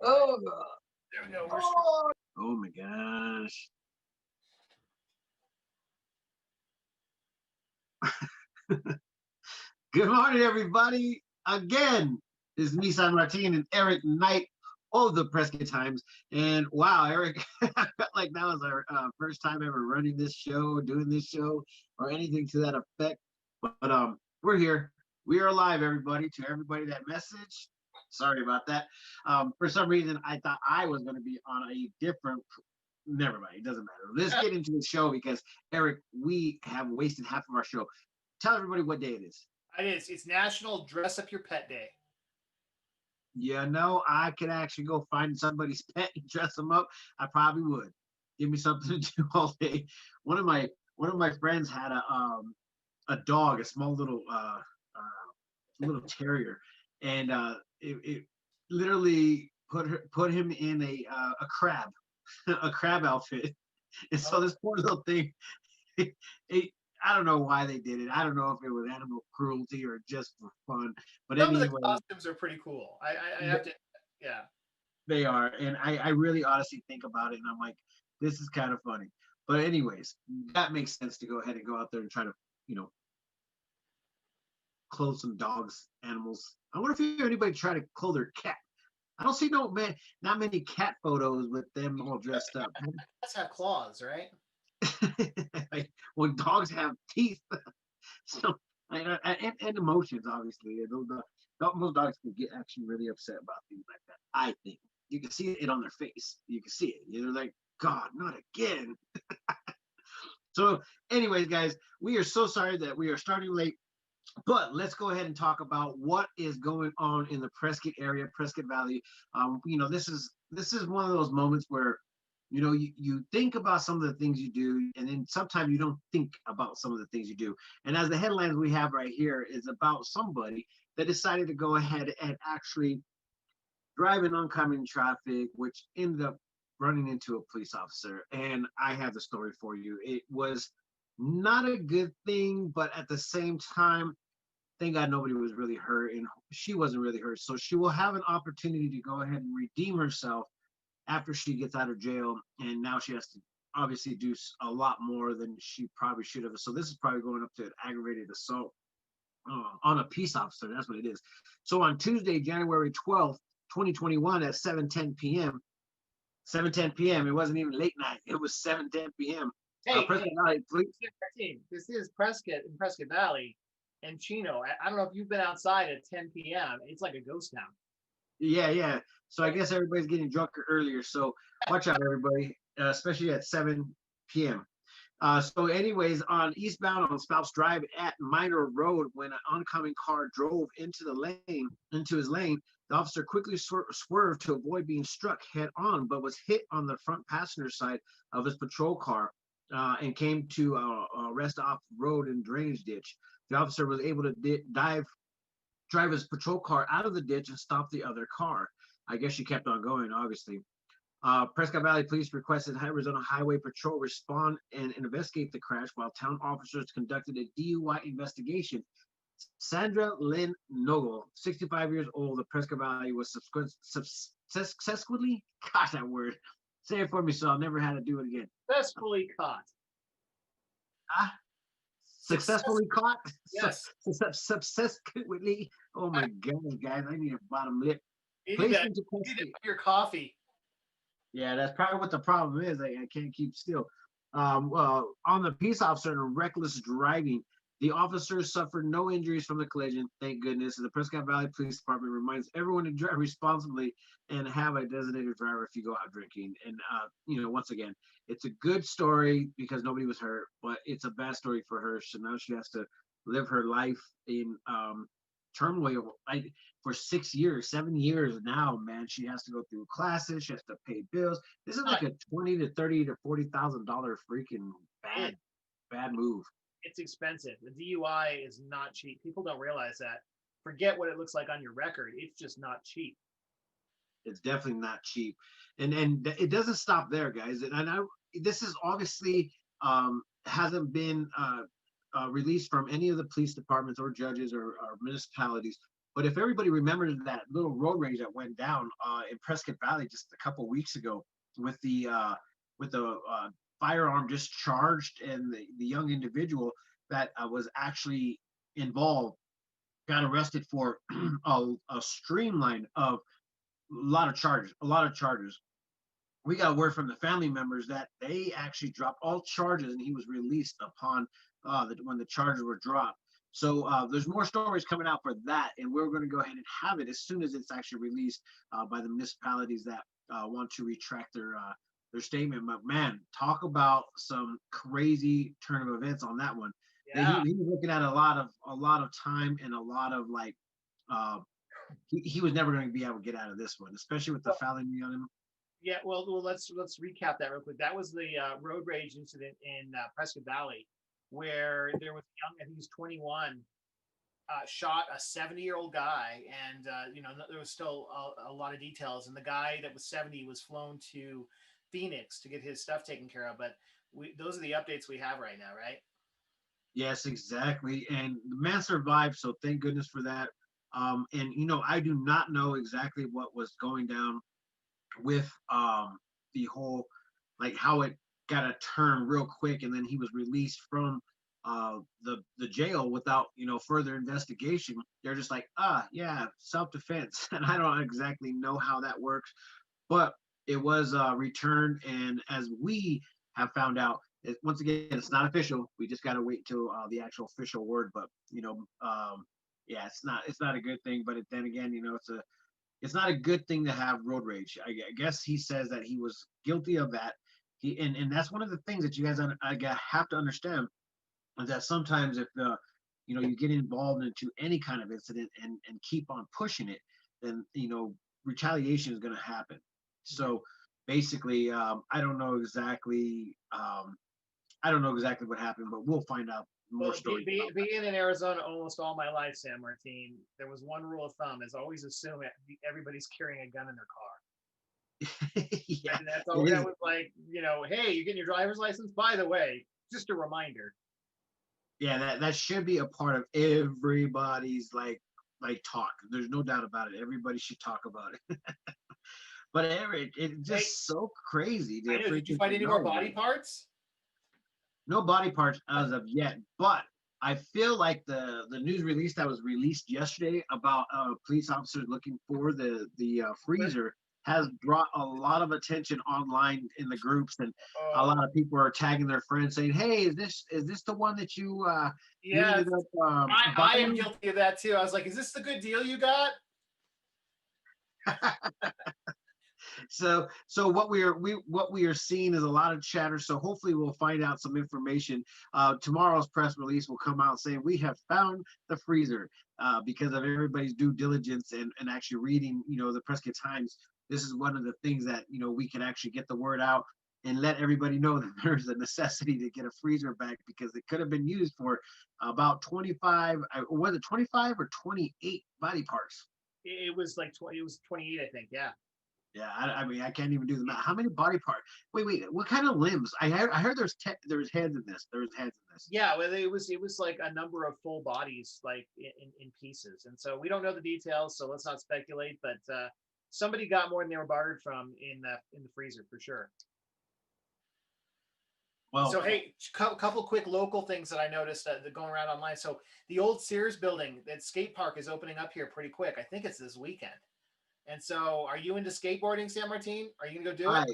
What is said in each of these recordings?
Oh, There we go. oh my gosh. Good morning, everybody. Again, this is Nissan Martin and Eric Knight of the Prescott Times. And wow, Eric, I felt like that was our first time ever running this show, doing this show, or anything to that effect. But we're here. We are live, everybody. To everybody that message, sorry about that. For some reason, I thought I was going to be on a different. Never mind. It doesn't matter. Let's get into the show because Eric, we have wasted half of our show. Tell everybody what day it is. It is. It's National Dress Up Your Pet Day. You know, I could actually go find somebody's pet and dress them up. I probably would. Give me something to do all day. One of my friends had a dog, a small little terrier, and it literally put him in a crab a crab outfit. And so this poor little thing, it, I don't know why they did it. I don't know if it was animal cruelty or just for fun. But Some of the anyway, costumes are pretty cool. I have to, yeah. they are. And I really honestly think about it and I'm like, this is kind of funny. But anyways, that makes sense to go ahead and go out there and try to, you know, clothe some dogs, animals. I wonder if anybody try to clothe their cat. I don't see not many cat photos with them all dressed up. Cats have claws, right? Like, well, dogs have teeth, so and emotions. Obviously, most dogs can get actually really upset about things like that. I think you can see it on their face. You can see it. They're like, God, not again. So, anyways, guys, we are so sorry that we are starting late. But let's go ahead and talk about what is going on in the Prescott area, Prescott Valley. This is one of those moments where you think about some of the things you do, and then sometimes you don't think about some of the things you do. And as the headlines we have right here is about somebody that decided to go ahead and actually drive in oncoming traffic, which ended up running into a police officer. And I have the story for you. It was not a good thing, but at the same time, thank God nobody was really hurt and she wasn't really hurt. So she will have an opportunity to go ahead and redeem herself after she gets out of jail. And now she has to obviously do a lot more than she probably should have. So this is probably going up to an aggravated assault on a peace officer. That's what it is. So on Tuesday, January 12th, 2021 at 7:10 p.m., 7:10 p.m. It wasn't even late night. It was 7:10 p.m. Hey, Prescott Valley Police. this is Prescott in Prescott Valley and Chino. I don't know if you've been outside at 10 p.m. It's like a ghost town. Yeah. So I guess everybody's getting drunker earlier. So watch out, everybody, especially at 7 p.m. So anyways, on eastbound on Spouts Drive at Minor Road, when an oncoming car drove into his lane, the officer quickly swerved to avoid being struck head on, but was hit on the front passenger side of his patrol car and came to rest off road and drainage ditch. The officer was able to drive his patrol car out of the ditch and stop the other car. I guess she kept on going, obviously. Prescott Valley Police requested Arizona Highway Patrol respond and investigate the crash while town officers conducted a DUI investigation. Sandra Lynn Nogel, 65 years old, of Prescott Valley, was successfully, gosh, that word. Say it for me so I'll never have to do it again. Successfully caught. Successfully caught? Yes. Successfully. Oh my God, guys, I need a bottom lip. You need that for your coffee. Yeah, that's probably what the problem is. I can't keep still. On the peace officer and reckless driving, the officers suffered no injuries from the collision, thank goodness. And the Prescott Valley Police Department reminds everyone to drive responsibly and have a designated driver if you go out drinking. And, once again, it's a good story because nobody was hurt, but it's a bad story for her. So now she has to live her life in turmoil for 6 years, 7 years now, man. She has to go through classes, she has to pay bills. This is like a $20,000 to $30,000 to $40,000 freaking bad move. It's expensive. The DUI is not cheap. People don't realize that. Forget what it looks like on your record. It's just not cheap. It's definitely not cheap, and it doesn't stop there, guys. And this is obviously hasn't been released from any of the police departments or judges or municipalities. But if everybody remembers that little road rage that went down in Prescott Valley just a couple weeks ago with the firearm discharged and the young individual that was actually involved got arrested for a streamline of a lot of charges. We got word from the family members that they actually dropped all charges and he was released upon when the charges were dropped. So there's more stories coming out for that, and we're going to go ahead and have it as soon as it's actually released by the municipalities that want to retract their statement. But man, talk about some crazy turn of events on that one. Yeah. He was looking at a lot of time and a lot of like uh, he was never going to be able to get out of this one, especially with the felony on him. Yeah, well, let's recap that real quick. That was the road rage incident in Prescott Valley, where there was a young, I think he was 21, shot a 70-year-old guy, and there was still a lot of details. And the guy that was 70 was flown to Phoenix to get his stuff taken care of. But those are the updates we have right now, right? Yes, exactly. And the man survived, so thank goodness for that. And I do not know exactly what was going down with the whole like how it got a turn real quick and then he was released from the jail without further investigation. They're just like, yeah, self-defense. And I don't exactly know how that works, but it was returned, and as we have found out, once again, it's not official. We just got to wait till the actual official word. But yeah, it's not a good thing. But then again, it's not a good thing to have road rage. I guess he says that he was guilty of that. And that's one of the things that you guys have to understand is that sometimes if you get involved into any kind of incident and keep on pushing it, then retaliation is going to happen. So basically, I don't know exactly what happened, but we'll find out more Well, stories. being in Arizona almost all my life, San Martin, there was one rule of thumb: is always assume everybody's carrying a gun in their car. Yeah, And that's all. That was like, hey, you getting your driver's license? By the way, just a reminder. yeah, that should be a part of everybody's like talk. There's no doubt about it. Everybody should talk about it. But it's Hey, just so crazy I to know. Did you freaking find any more know. body parts? No body parts as of yet, but I feel like the news release that was released yesterday about police officers looking for the freezer has brought a lot of attention online in the groups, and a lot of people are tagging their friends saying, "Hey, is this the one that you Yeah, ended up I am buying?" guilty of that too. I was like, is this the good deal you got? So what we are seeing is a lot of chatter. So hopefully we'll find out some information. Tomorrow's press release will come out saying we have found the freezer because of everybody's due diligence and actually reading the Prescott Times. This is one of the things that we can actually get the word out and let everybody know that there's a necessity to get a freezer back because it could have been used for about 25. Was it 25 or 28 body parts? It was like 20. It was 28, I think. Yeah. Yeah, I mean, I can't even do the math. How many body parts? Wait, what kind of limbs? I heard there's heads in this. There's heads in this. Yeah, well, it was like a number of full bodies, like in pieces, and so we don't know the details, so let's not speculate. But somebody got more than they were bartered from in the freezer for sure. Well, So hey, couple quick local things that I noticed that going around online. So the old Sears building, that skate park is opening up here pretty quick. I think it's this weekend. And so, are you into skateboarding, San Martin? Are you gonna go do it? I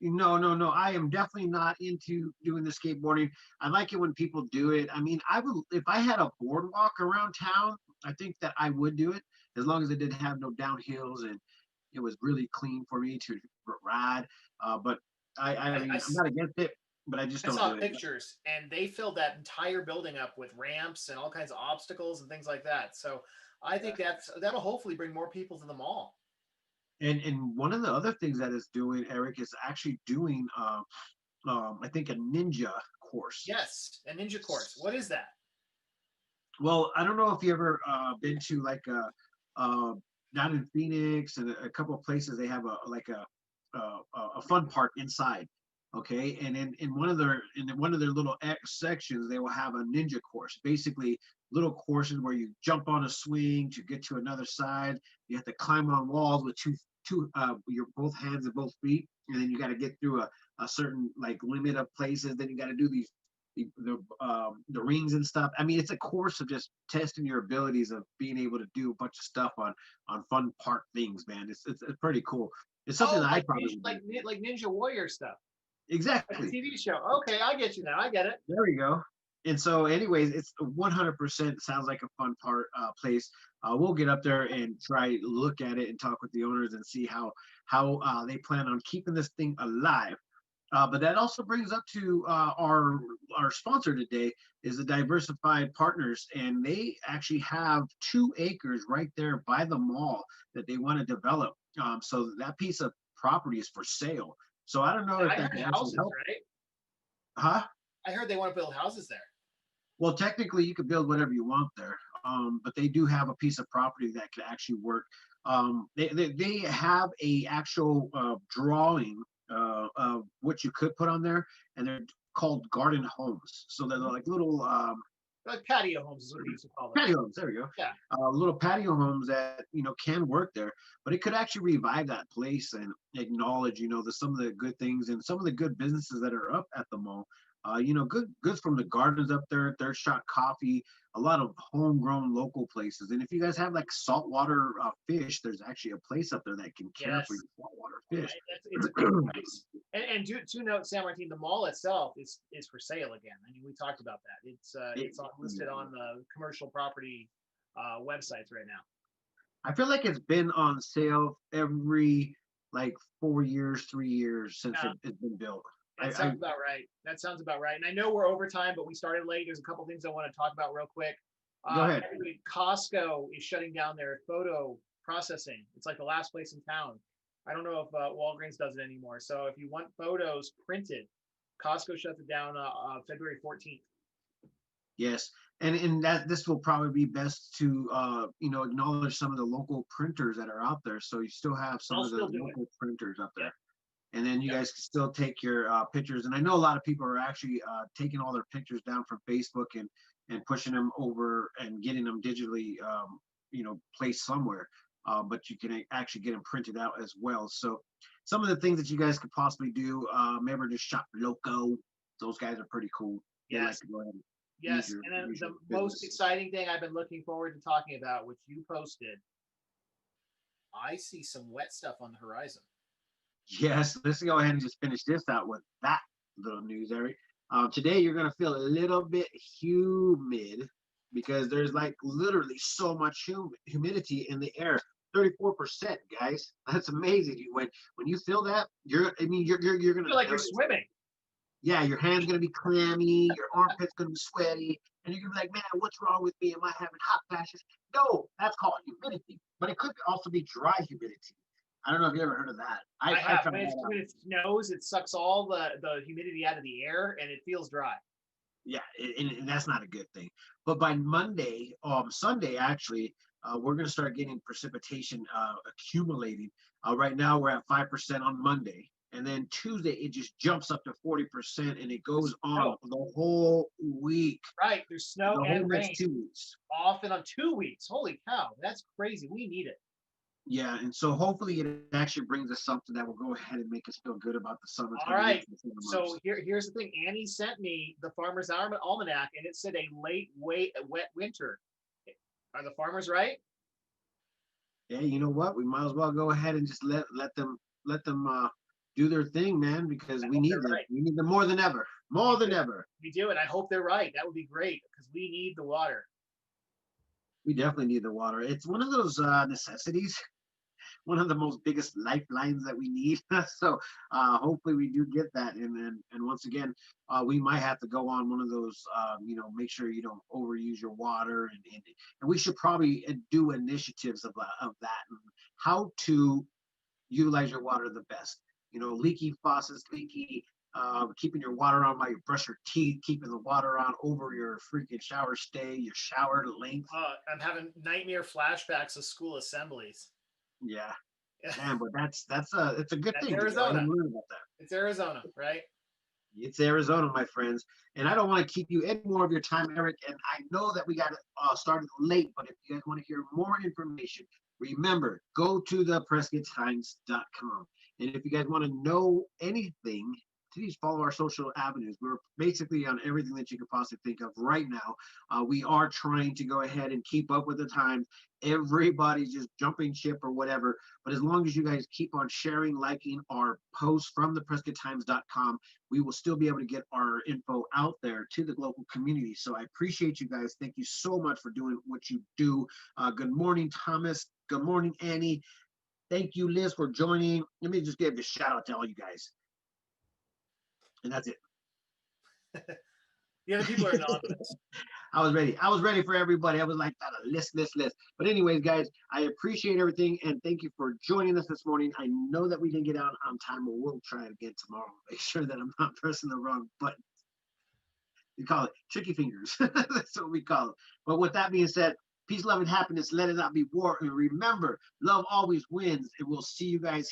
no. I am definitely not into doing the skateboarding. I like it when people do it. I mean, I would if I had a boardwalk around town. I think that I would do it as long as it didn't have no downhills and it was really clean for me to ride. But I I, mean, I'm not against it, but I just I don't saw do it. pictures, and they filled that entire building up with ramps and all kinds of obstacles and things like that. So I think that'll hopefully bring more people to the mall. And one of the other things that it's doing, Eric, is actually doing I think a ninja course. Yes, a ninja course. What is that? Well, I don't know if you ever been to like down in Phoenix and a couple of places they have a fun park inside. Okay, and in one of their little X sections, they will have a ninja course, basically little courses where you jump on a swing to get to another side. You have to climb on walls with your both hands and both feet, and then you got to get through a certain like limit of places. Then you got to do these the rings and stuff. I mean, it's a course of just testing your abilities of being able to do a bunch of stuff on fun park things, man. It's pretty cool. It's something Oh, that I probably would do. like Ninja Warrior stuff, like a Exactly. TV show. Okay, I get you now. I get it. There we go. And so, anyways, it's 100% sounds like a fun place. We'll get up there and try look at it and talk with the owners and see how they plan on keeping this thing alive. But that also brings up to our sponsor today is the Diversified Partners, and they actually have 2 acres right there by the mall that they want to develop. So that piece of property is for sale. So I don't know And if I that heard can actually houses, help. right? Huh? I heard they want to build houses there. Well, technically, you could build whatever you want there, but they do have a piece of property that could actually work. They have a actual drawing of what you could put on there, and they're called garden homes. So they're like little Like patio homes is what they used to call them. patio homes. There we go. Yeah. Little patio homes that can work there, but it could actually revive that place and acknowledge some of the good things and some of the good businesses that are up at the mall. Goods from the gardens up there, Third Shot Coffee, a lot of homegrown local places. And if you guys have like saltwater fish, there's actually a place up there that can care for Yes. your saltwater fish. It's a great price. And to note, San Martin, the mall itself is for sale again. I mean, we talked about that. It's listed on the commercial property websites right now. I feel like it's been on sale every like 4 years, 3 years since Yeah, it's been built. that I sounds about right. That sounds about right. And I know we're over time, but we started late. There's a couple things I want to talk about real quick. Go ahead. Costco is shutting down their photo processing. It's like the last place in town. I don't know if Walgreens does it anymore. So if you want photos printed, Costco shuts it down February 14th. Yes, and that this will probably be best to acknowledge some of the local printers that are out there. So you still have some I'll of the still do it. local printers up Yep. there, and then you Yep. guys can still take your pictures. And I know a lot of people are actually taking all their pictures down from Facebook and pushing them over and getting them digitally, placed somewhere. But you can actually get them printed out as well. So some of the things that you guys could possibly do, remember to shop loco. Those guys are pretty cool. They like Yes. to go ahead and Yes. And then use the your most business. exciting thing I've been looking forward to talking about, which you posted, I see some wet stuff on the horizon. Yes, let's go ahead and just finish this out with that little news, Eric. Today you're gonna feel a little bit humid because there's like literally so much humidity in the air. 34%, guys. That's amazing. When you feel that, you're I gonna feel like you're notice. swimming. Yeah, your hands gonna be clammy, your armpits gonna be sweaty, and you're gonna be like, man, what's wrong with me? Am I having hot flashes? No, that's called humidity. But it could also be dry humidity. I don't know if you ever heard of that. I I have. found that out. When it snows, it sucks all the humidity out of the air and it feels dry. Yeah, and that's not a good thing. But by Monday, Sunday actually, we're going to start getting precipitation accumulating. Right now, we're at 5% on Monday, and then Tuesday it just jumps up to 40%, and it goes on Snow. the whole week, Right. There's snow the whole and next rain 2 weeks. off and on 2 weeks. Holy cow. That's crazy. We need it. Yeah, and so hopefully it actually brings us something that will go ahead and make us feel good about the All summertime right. weeks and summer So months. here's the thing. Annie sent me the Farmer's Almanac, and it said a wet winter. Are the farmers right? Hey, you know what? We might as well go ahead and just let them do their thing, man, because I we hope need they're them. right. We need them more than ever. More than ever. We do, and I hope they're right. That would be great because we need the water. We definitely need the water. It's one of those necessities, one of the most biggest lifelines that we need. So hopefully we do get that. And once again, we might have to go on one of those, make sure you don't overuse your water. And we should probably do initiatives of that and how to utilize your water the best. Leaky faucets, keeping your water on while you brush your teeth, keeping the water on over your freaking shower stay, your shower length. I'm having nightmare flashbacks of school assemblies. Yeah, man, but it's a good That's thing to go ahead Arizona. and learn about that. It's Arizona, right? It's Arizona, my friends. And I don't want to keep you any more of your time, Eric. And I know that we got started late, but if you guys want to hear more information, remember, go to the PrescottTimes.com. And if you guys want to know anything, please follow our social avenues. We're basically on everything that you could possibly think of right now. We are trying to go ahead and keep up with the times. Everybody's just jumping ship or whatever. But as long as you guys keep on sharing, liking our posts from the PrescottTimes.com, we will still be able to get our info out there to the local community. So I appreciate you guys. Thank you so much for doing what you do. Good morning, Thomas. Good morning, Annie. Thank you, Liz, for joining. Let me just give a shout out to all you guys. And that's it. The other people are anonymous. I was ready. I was ready for everybody. I was like, list. But anyways, guys, I appreciate everything and thank you for joining us this morning. I know that we didn't get out on time, but we'll try it again tomorrow. Make sure that I'm not pressing the wrong button. We call it tricky fingers. That's what we call it. But with that being said, peace, love, and happiness. Let it not be war. And remember, love always wins. And we'll see you guys